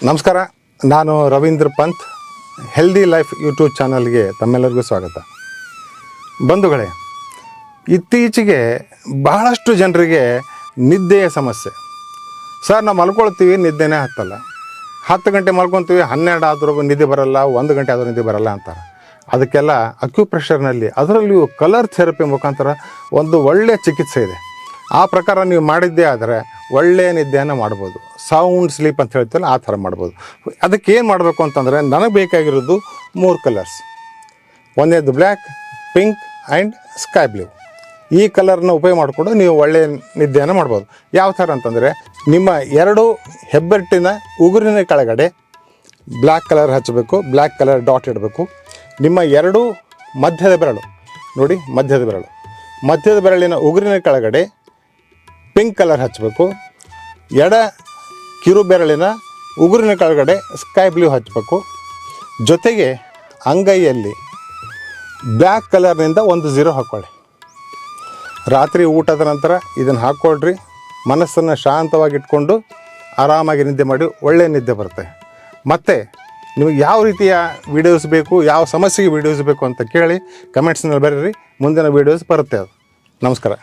ನಮಸ್ಕಾರ, ನಾನು Ravindra Pant. Healthy life YouTube ಚಾನಲ್ಗೆ ತಮ್ಮೆಲ್ಲರಿಗೂ ಸ್ವಾಗತ. ಬಂಧುಗಳೇ, ಇತ್ತೀಚೆಗೆ ಬಹಳಷ್ಟು ಜನರಿಗೆ ನಿದ್ದೆಯ ಸಮಸ್ಯೆ. ಸರ್, ನಾವು ಮಲ್ಕೊಳ್ತೀವಿ, ನಿದ್ದೆನೇ ಹತ್ತಲ್ಲ. 10 ಗಂಟೆ ಮಲ್ಕೊತೀವಿ, 12 ಆದರೂ ನಿದ್ದೆ ಬರಲ್ಲ, 1 ಗಂಟೆ ಆದರೂ ನಿದ್ದೆ ಬರಲ್ಲ ಅಂತಾರೆ. ಅದಕ್ಕೆಲ್ಲ ಅಕ್ಯುಪ್ರೆಷರ್ನಲ್ಲಿ, ಅದರಲ್ಲಿಯೂ ಕಲರ್ ಥೆರಪಿ ಮುಖಾಂತರ ಒಂದು ಒಳ್ಳೆಯ ಚಿಕಿತ್ಸೆ ಇದೆ. ಆ ಪ್ರಕಾರ ನೀವು ಮಾಡಿದ್ದೇ ಆದರೆ ಒಳ್ಳೆಯ ನಿದ್ದೆಯನ್ನು ಮಾಡ್ಬೋದು. ಸೌಂಡ್ ಸ್ಲೀಪ್ ಅಂತ ಹೇಳ್ತೀವಲ್ಲ, ಆ ಥರ ಮಾಡ್ಬೋದು. ಅದಕ್ಕೆ ಏನು ಮಾಡಬೇಕು ಅಂತಂದರೆ, ನನಗೆ ಬೇಕಾಗಿರೋದು 3 ಕಲರ್ಸ್. ಒಂದೇದು black, pink and sky blue. ಈ ಕಲರ್ನ ಉಪಯೋಗ ಮಾಡಿಕೊಂಡು ನೀವು ಒಳ್ಳೆಯ ನಿದ್ದೆಯನ್ನು ಮಾಡ್ಬೋದು. ಯಾವ ಥರ ಅಂತಂದರೆ, ನಿಮ್ಮ 2 ಹೆಬ್ಬೆಟ್ಟಿನ ಉಗುರಿನ ಕೆಳಗಡೆ ಬ್ಲ್ಯಾಕ್ ಕಲರ್ ಹಚ್ಚಬೇಕು, ಬ್ಲ್ಯಾಕ್ ಕಲರ್ ಡಾಟ್ ಇಡಬೇಕು. ನಿಮ್ಮ 2 ಮಧ್ಯದ ಬೆರಳು ನೋಡಿ, ಮಧ್ಯದ ಬೆರಳಿನ ಉಗುರಿನ ಕೆಳಗಡೆ ಪಿಂಕ್ ಕಲರ್ ಹಚ್ಚಬೇಕು. ಎಡ ಕಿರು ಬೆರಳಿನ ಉಗುರಿನ ಕೆಳಗಡೆ ಸ್ಕೈ ಬ್ಲೂ ಹಚ್ಚಬೇಕು. ಜೊತೆಗೆ ಅಂಗೈಯಲ್ಲಿ ಬ್ಲ್ಯಾಕ್ ಕಲರ್ನಿಂದ ಒಂದು 0 ಹಾಕ್ಕೊಳ್ಳಿ. ರಾತ್ರಿ ಊಟದ ನಂತರ ಇದನ್ನು ಹಾಕ್ಕೊಳ್ರಿ. ಮನಸ್ಸನ್ನು ಶಾಂತವಾಗಿಟ್ಕೊಂಡು ಆರಾಮಾಗಿ ನಿದ್ದೆ ಮಾಡಿ ಒಳ್ಳೆಯ ನಿದ್ದೆ ಬರುತ್ತೆ. ಮತ್ತು ನಿಮಗೆ ಯಾವ ರೀತಿಯ ವೀಡಿಯೋಸ್ ಬೇಕು, ಯಾವ ಸಮಸ್ಯೆಗೆ ವೀಡಿಯೋಸ್ ಬೇಕು ಅಂತ ಕೇಳಿ ಕಮೆಂಟ್ಸ್ನಲ್ಲಿ ಬರೀರಿ. ಮುಂದಿನ ವೀಡಿಯೋಸ್ ಬರುತ್ತೆ ಅದು. ನಮಸ್ಕಾರ.